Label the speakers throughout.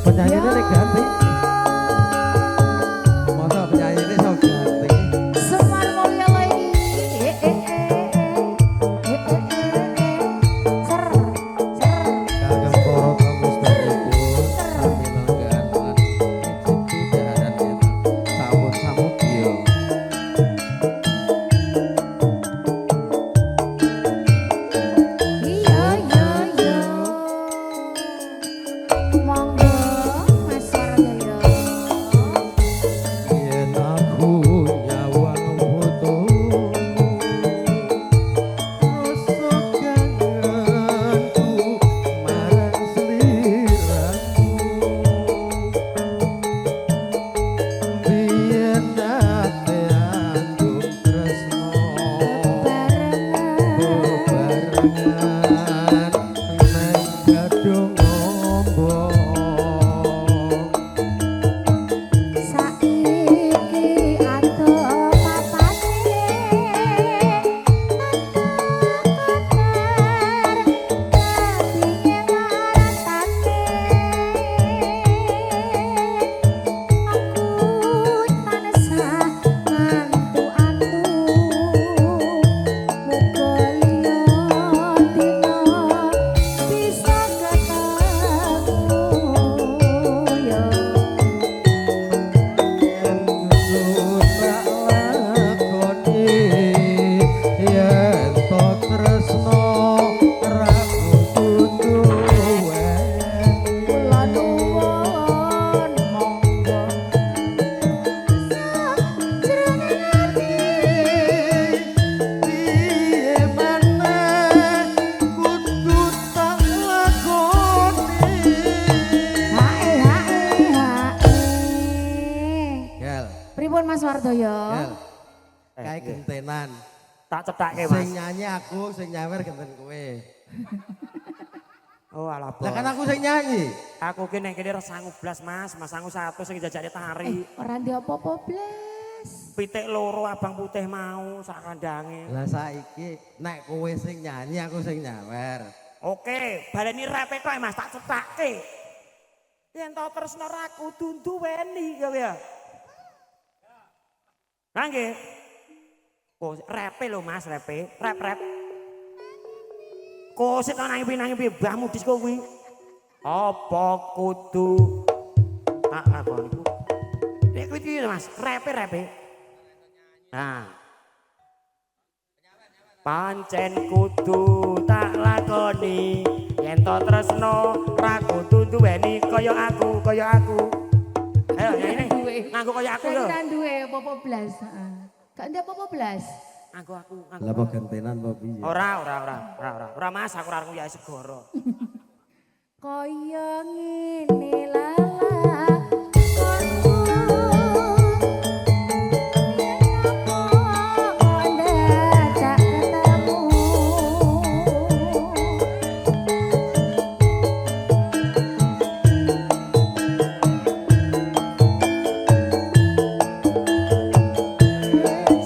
Speaker 1: Penyanyinya nek ganti. Masa penyanyinya sok ganti.
Speaker 2: Semar Mulya lagi. Ser, ser.
Speaker 1: Kagem para tamu sedherek sami langganan. Iki daharan sambut-sambut yo.
Speaker 2: Iya, iya, iya. Monggo Mas Wardoyo.
Speaker 1: Yen aku nyawang foto rasa kangenku marang sliramu biyen nate andum tresno bebarengan nang gadung ombong
Speaker 2: Saiki ato papane aku tansah antu-antu muga liya dina bisa ketemu ya. Kula nuwun monggo jroning ati hae hae hae. Pripun Mas Wardoyo?
Speaker 1: Kayak gentenan.
Speaker 3: Tak cetake
Speaker 1: Sing
Speaker 3: Mas.
Speaker 1: nyanyi aku, sing nyawer genten kowe.
Speaker 3: Oh alah
Speaker 1: Lah kan
Speaker 3: bos.
Speaker 1: aku sing nyanyi.
Speaker 3: Aku ki ning kene sangu blas Mas, Mas sangu 100 sing jajake tari.
Speaker 2: Ora ndek apa-apa blas.
Speaker 3: Pitik loro abang putih mau sak kandange.
Speaker 1: Lah saiki nek kowe sing nyanyi aku sing nyawer.
Speaker 3: Oke, baleni repe kok Mas tak cetake. Yen to tresno ra kudu duweni ya ya. Nah nggih. Oh, repe lho Mas, repe. Rep. Kok sik nangis-nangis mbahmu disko kuwi. Apa kudu tak lakon iku. Nek kuwi iki Mas, repe. Nah. Pancen kudu tak lakoni yen to tresno ra kudu duweni kaya aku. Ayo nyanyi
Speaker 2: Duwe.
Speaker 3: nganggo kaya aku lho.
Speaker 2: Ora duwe apa-apa blas, heeh. Gak ndek apa-apa blas.
Speaker 3: Nganggo aku.
Speaker 1: Lah apa gentenan apa piye?
Speaker 3: Ora Mas, aku ora nguyai segara.
Speaker 2: Kaya ngene lala konku kok dadak ketemu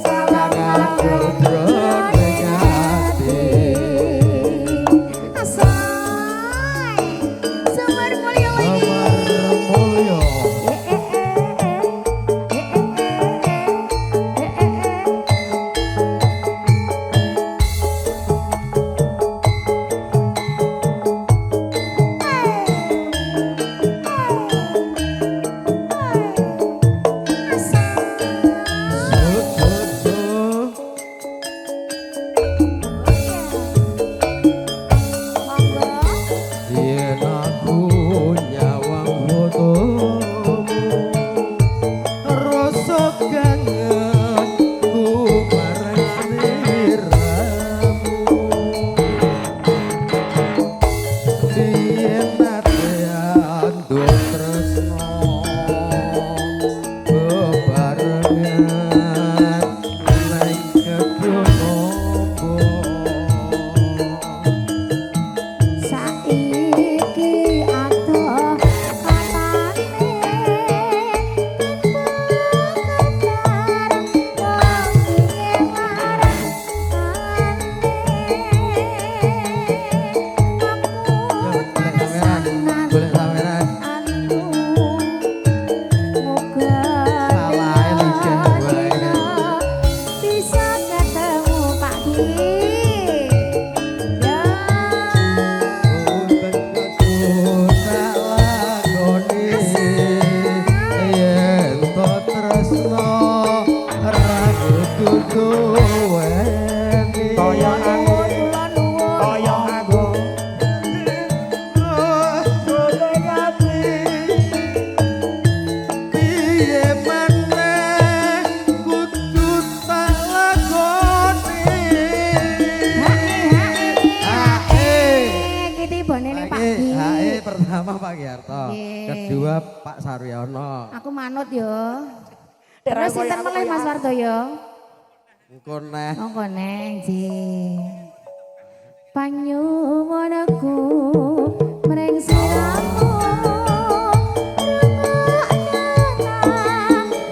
Speaker 2: sawangan jroning ati asai Semar Mulya lagi.
Speaker 1: Amar mulya
Speaker 3: kaya aku
Speaker 2: kula nuwun.
Speaker 3: kaya aku golek ati
Speaker 1: piye maneh kudu tak lakoni hae
Speaker 2: Iki tibane ning Pak Gi.
Speaker 1: hae pertama Pak Giarto
Speaker 2: Nggih.
Speaker 1: kedua Pak Saryono
Speaker 2: Aku manut yo. Terus sinten meneh Mas Wardoyo?
Speaker 1: engko neh
Speaker 2: Monggo neng Ji. Panyuwunku mring siramu.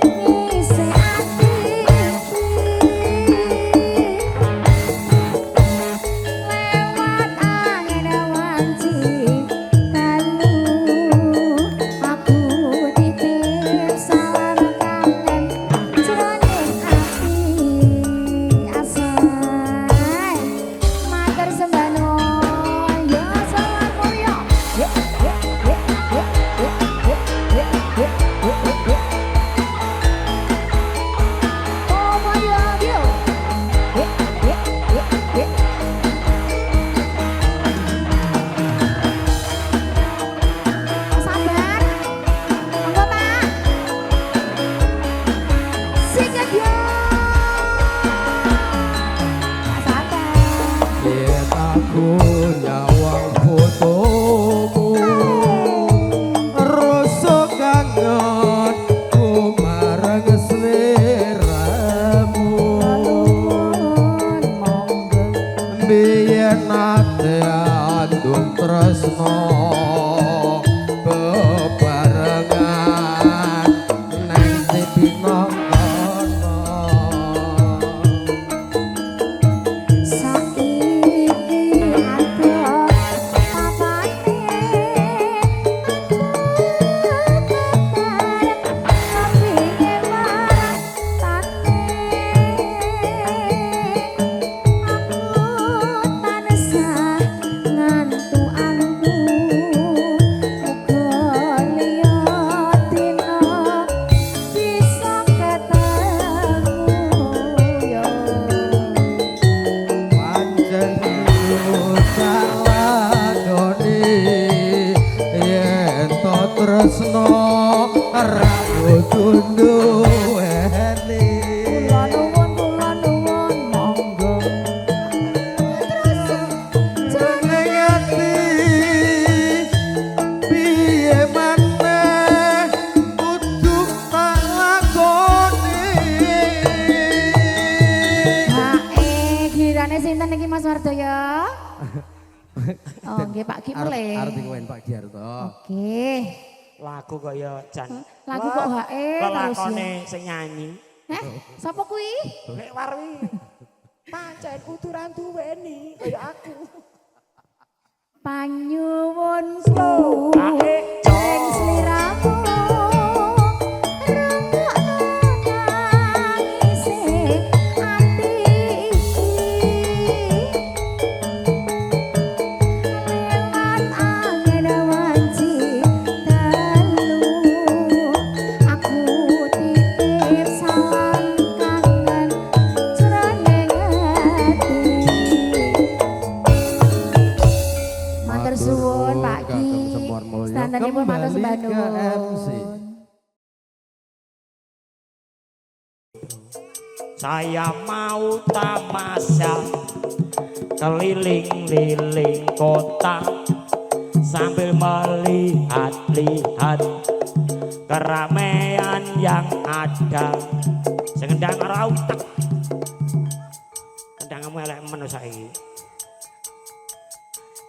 Speaker 2: Ngisi ati. Lewat angin wanci dalu aku titip salam kangen jroning ati asai matur sembah nuwun ya salam mulya oh mulya yo sabar monggo Pak sikat yo sabar
Speaker 1: yen aku nyawang fotomu rasa kangen ku marang sliramu
Speaker 2: nuwun monggo
Speaker 1: biyen ate andung tresno bebarengan nang tipino kono
Speaker 2: saiki ada papane ngepinge marang tane aku tansah ngantu antu muga liya dina bisa ketemu yo
Speaker 1: pancen salah doni yen to tresno ra kudu duweni
Speaker 2: kula nuwun monggo
Speaker 1: jeneng ati piye maneh kudu tak lakoni
Speaker 2: girane sinten iki Mas Wardoyo? Oh, nggih Pak Ki mulai.
Speaker 1: arti kowen Pak Giarto
Speaker 2: Oke.
Speaker 3: lagu kaya jan
Speaker 2: Lagu kok hae terus ya.
Speaker 3: lakone sing nyanyi
Speaker 2: Sapa kuwi?
Speaker 3: nek warwi pancen uturan duweni kaya aku
Speaker 2: Panyuwunku
Speaker 3: Ae,
Speaker 2: ing sliramu. Rungokno nangise ati iki. Lewat angin wanci dalu aku titip salam kangen jroning ati. Matur suwun Pak Ki.
Speaker 1: Kagem Semar Mulya.
Speaker 2: Standaripun matur sembah
Speaker 1: Kembali ke MC.
Speaker 2: nuwun.
Speaker 3: saya mau tamasya keliling-liling kota sambil melihat-lihat keramaian yang ada sing ndang ora utek ndangamu elek men saiki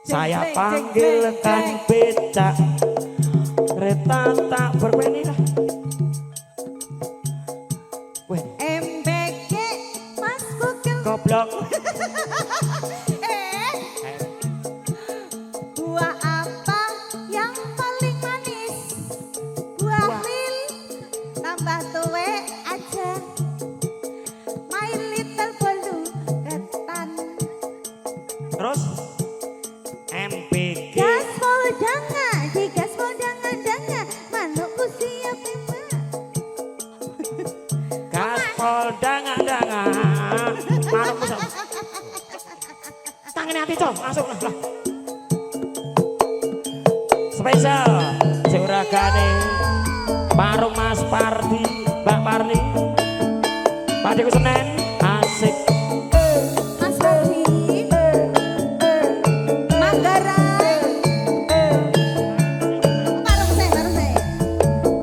Speaker 3: saya panggilkan becak kereta tak berpeni lah weh
Speaker 2: MBG Mas Google
Speaker 3: goblok
Speaker 2: buah apa yang paling manis? Buah lil tambah tuwe aja. My little bolu ketan.
Speaker 3: terus MPG
Speaker 2: Gaspol danga, di gaspol danga manukku siap memang.
Speaker 3: gaspol danga-danga manukku Sangene ati, Cok. Masuk lah. Spesial juragane Parung Mas Pardi, Mbak Pardi. Pak Deku Senen, asik.
Speaker 2: Mas Pardi Manggarai parung saya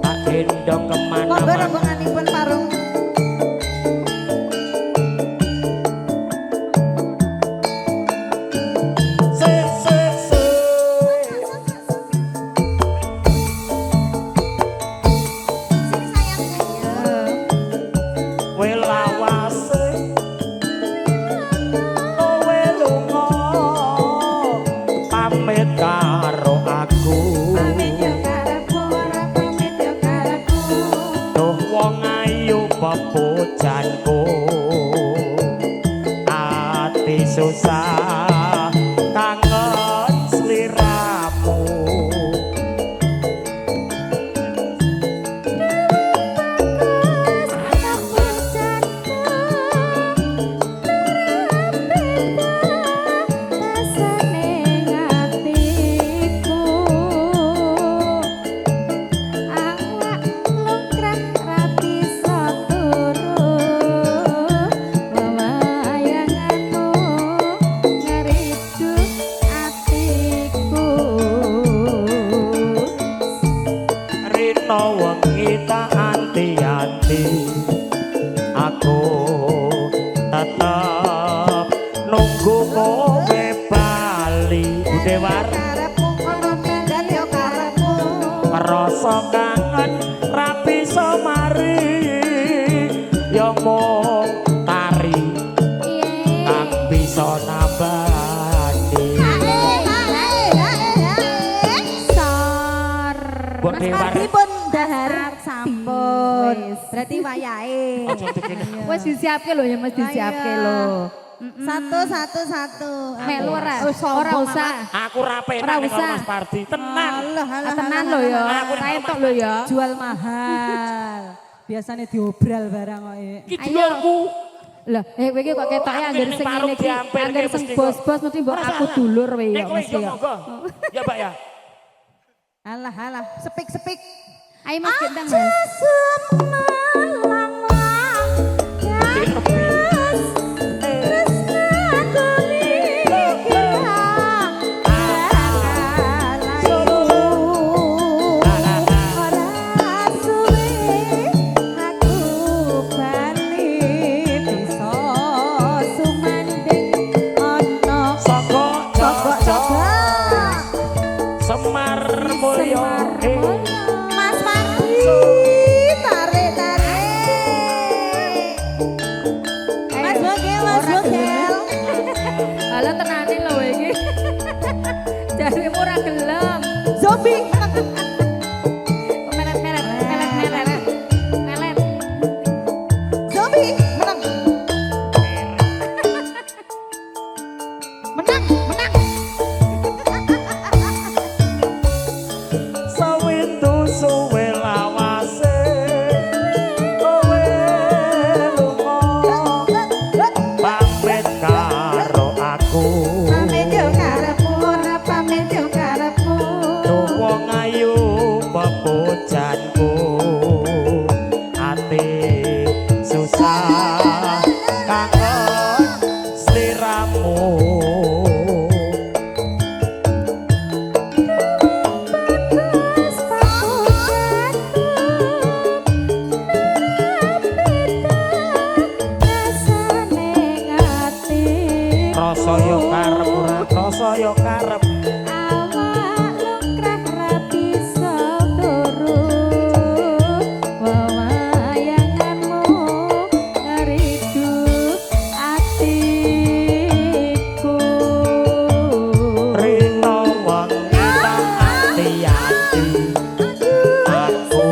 Speaker 3: Tak gendong
Speaker 2: monggo
Speaker 3: kemana-mana.
Speaker 2: rombonganipun parung
Speaker 3: Se, se, se.
Speaker 2: sini sayang
Speaker 3: Welawase kowe lunga pamit karo aku.
Speaker 2: pamit yo karepku ora pamit yo karepku
Speaker 3: Duh wong ayu pepujanku, ati susah kangen sliramu. Rino wengi tak anti-anti, aku tetep nunggu kowe bali. Budewar rasa kangen rapi somari, ya mung tari kang bisa nambani. Mbok Dewar
Speaker 2: pun dahar sampun berarti wayahe
Speaker 4: Wes disiapke lho ya Mas disiapke lho.
Speaker 2: satu
Speaker 4: Melu ora?
Speaker 2: Oh,
Speaker 4: Ora usah.
Speaker 3: aku ra penak
Speaker 4: Ora
Speaker 3: nek
Speaker 4: usah.
Speaker 3: Mas Pardi, tenan.
Speaker 4: Tenan lho ya.
Speaker 3: Aku nek
Speaker 4: Entok lho ya.
Speaker 5: Jual mahal. Biasanya diobral barang kok.
Speaker 3: Iki dulurku.
Speaker 4: Lah, kowe iki kok ketoke angger sing ngene iki, angger sing bos-bos mesti mbok aku dulur wae ya mesti ya.
Speaker 3: Ya, Mbak ya.
Speaker 2: Alah, sepik.
Speaker 4: Ayo Mas gendang Mas.
Speaker 3: Semar Mulyo.
Speaker 2: Mas Pardi, tarik. Mas Bogel.
Speaker 4: Ala tenane lho iki. Jaremu ora gelem.
Speaker 2: Zombie.
Speaker 4: Melet.
Speaker 2: Zombie, menang.
Speaker 3: Sawindu suwe lawase, kowe lunga pamit karo aku.
Speaker 2: Pamit yo karepmu, ora pamit yo karepmu.
Speaker 3: Duh wong ayu pepujanku, ati susah kangen sliramu. Rasa yo karep ora rasa yo karep. Rino wengi tak ati-ati, aku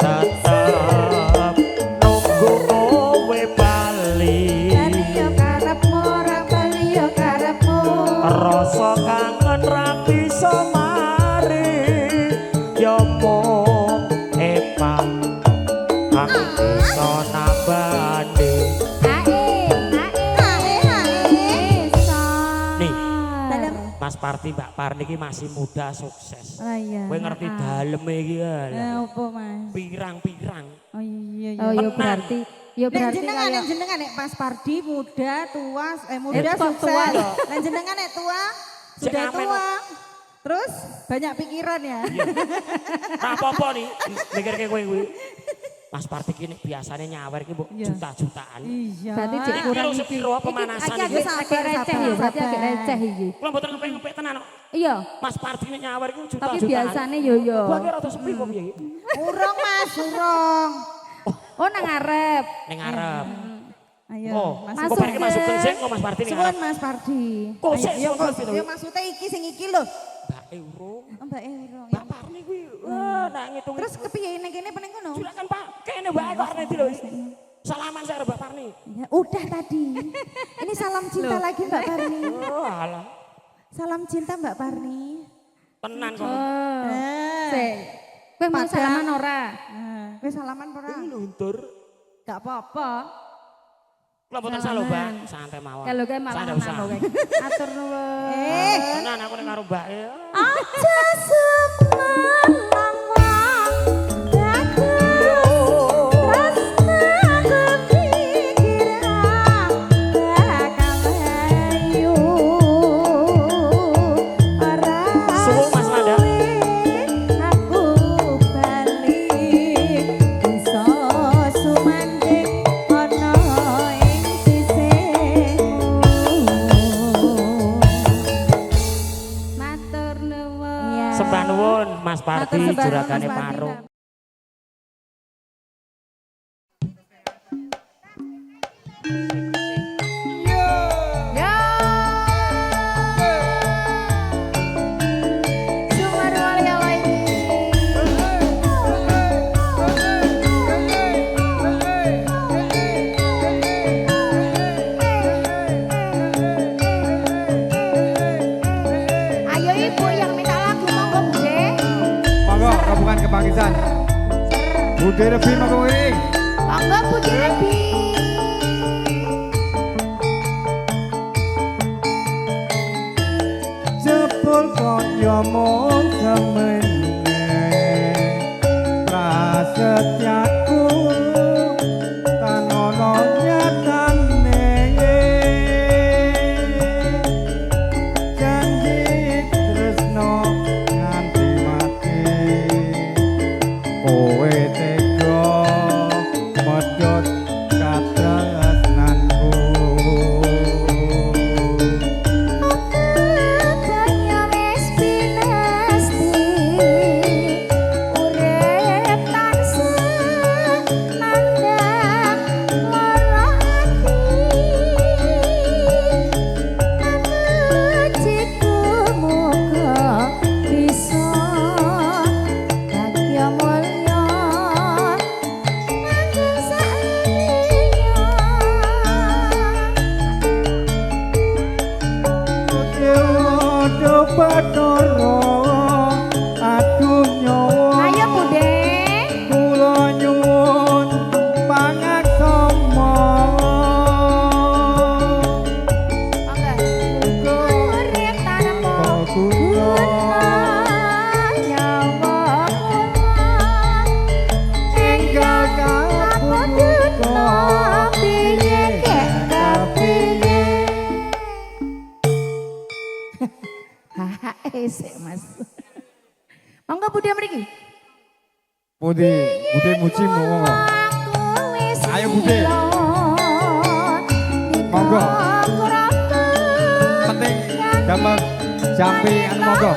Speaker 3: tetep nunggu kowe bali. Rasa kangen Mas Parti Mbak Parni iki masih muda sukses.
Speaker 5: Oh iya.
Speaker 3: Kowe ngerti daleme iki ya.
Speaker 5: Apa Mas?
Speaker 3: Pirang-pirang.
Speaker 5: Oh iya iya.
Speaker 4: Oh ya
Speaker 3: Menang.
Speaker 4: berarti kayak
Speaker 5: jenengan nek Mas Pardi muda, tua, muda
Speaker 4: kok
Speaker 5: sukses.
Speaker 4: tua loh?
Speaker 5: Nek jenengan nek tua,
Speaker 3: Cek
Speaker 5: sudah
Speaker 3: ngamen
Speaker 5: tua. Terus banyak pikiran ya.
Speaker 3: Nah apa-apa nih mikirke kowe kuwi. Mas Parti iki nek biasane nyawer iki mbok
Speaker 5: Iya.
Speaker 3: juta-jutaan.
Speaker 5: Iya.
Speaker 4: berarti cek
Speaker 3: Iki
Speaker 4: kurang
Speaker 3: lho
Speaker 4: iki.
Speaker 3: sepiro pemanasan
Speaker 5: Iki
Speaker 3: iki.
Speaker 5: agak
Speaker 4: Agak receh ya, berarti agak receh iki.
Speaker 3: Kula mboten ngepek-ngepek tenan kok.
Speaker 4: Iya,
Speaker 3: Mas Parti nek nyawer iki juta-jutaan.
Speaker 4: tapi biasanya yo yo.
Speaker 3: Gua kira rada sepi kok piye iki.
Speaker 5: Urung Mas, urung.
Speaker 4: Oh nang ngarep.
Speaker 3: Ning ngarep.
Speaker 5: Ayo,
Speaker 3: Oh,
Speaker 5: Mas.
Speaker 3: kok bareng masuk sing kok Mas Parti ning
Speaker 5: Suwun
Speaker 3: ngarep.
Speaker 5: Mas Pardi.
Speaker 3: Kok
Speaker 5: Ayo,
Speaker 3: sik
Speaker 5: yo,
Speaker 3: suwun Mas Pardi.
Speaker 5: yo maksudnya iki sing iki lho.
Speaker 3: Mbake urung.
Speaker 5: Mbak urung.
Speaker 3: Mbak Parni kuwi wah nak ngitung.
Speaker 5: Terus kepiye nek kene peneng kono?
Speaker 3: Juragan Pak, kene Mbak Parni iki lho. Salaman saya Mbak Parni.
Speaker 5: Ya, udah tadi. Ini salam cinta lagi Mbak Parni.
Speaker 3: Oh, alah.
Speaker 5: Salam cinta Mbak Parni.
Speaker 3: Tenan kok.
Speaker 4: Oh.
Speaker 5: Eh.
Speaker 4: Sik. Kowe mau
Speaker 5: Padahal-
Speaker 4: salaman ora?
Speaker 5: Kowe salaman ora?
Speaker 3: Ini luntur.
Speaker 5: Gak apa-apa.
Speaker 3: Kula mboten salah, Mbak. Santai mawon.
Speaker 4: Kalau kowe malah
Speaker 3: Saya ndak usah.
Speaker 4: nang kowe. Atur nuwun.
Speaker 3: Tenan aku nek karo Mbak e.
Speaker 2: Aja semelang wong bagus rasa kepikiran bakal ayu ora
Speaker 3: Suwung, Mas Wanda.
Speaker 2: aku balik bisa sumanding ana ing sisihmu.
Speaker 4: Matur nuwun.
Speaker 2: Iya.
Speaker 3: Sembah nuwun Mas Parti
Speaker 4: Matur sembah nuwun,
Speaker 3: juragane
Speaker 4: Mas Parti.
Speaker 3: Parung.
Speaker 4: Ya. Sumber walia lagi. Ayo ibu yang minta lagu monggo Bude.
Speaker 1: Monggo rombongan kebangkitan. Bude Revi monggo kuwi.
Speaker 4: Monggo Bude Rebi.
Speaker 1: Jebul kaya mung semene prasetyaku tan ana nyatane janji tresno nganti mati kowe tega medhot katresnanku.
Speaker 2: Banyak wis pinasti urip tansah mandang lara ati anujiku muga bisa bagya mulya nanging saeliya.
Speaker 1: Aduh Bathara, aduh nyawa.
Speaker 4: Ayo Bude.
Speaker 1: Kula nyuwun pangaksama.
Speaker 4: Monggo.
Speaker 2: Urip tanpa
Speaker 1: Kula
Speaker 2: nyawa
Speaker 1: enggal kapunika
Speaker 2: piye kek
Speaker 1: kapiye.
Speaker 4: Hahaha, sik Mas. Monggo Bude mriki.
Speaker 1: Bude muji monggo. Ayo, Bude. Monggo. Penting damel jampi anu monggo.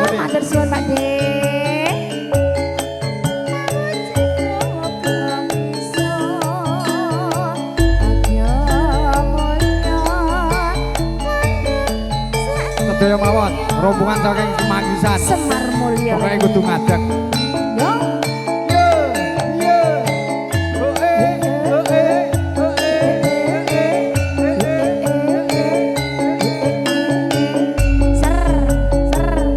Speaker 1: Bude.
Speaker 4: Matur suwun Pak De.
Speaker 1: Sedaya mawon rombongan saking Semanggisan.
Speaker 4: Semar mulya.
Speaker 1: Pokoke kudu ngadeg.
Speaker 4: Yo. Ser.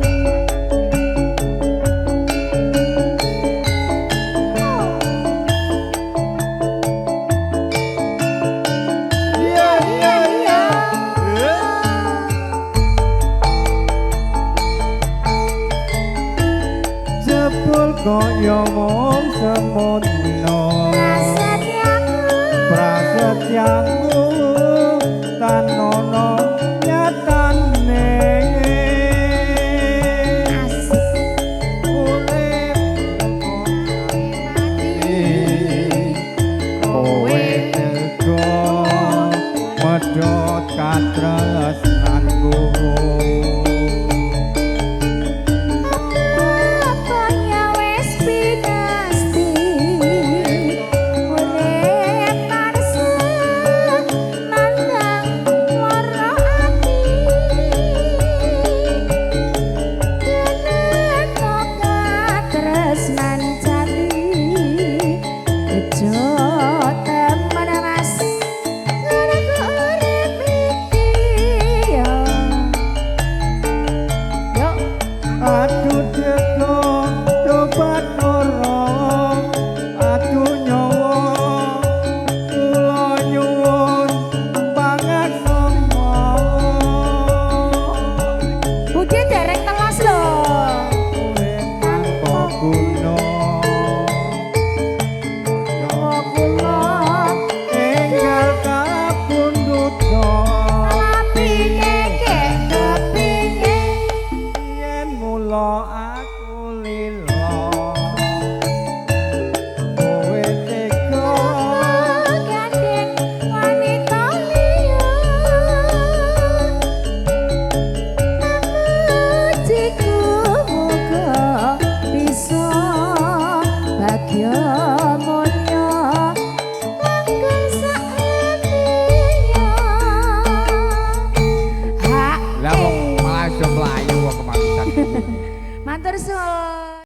Speaker 1: kaya mung semono prasetyaku tan ono nyatane kowe teko medhot katresnanku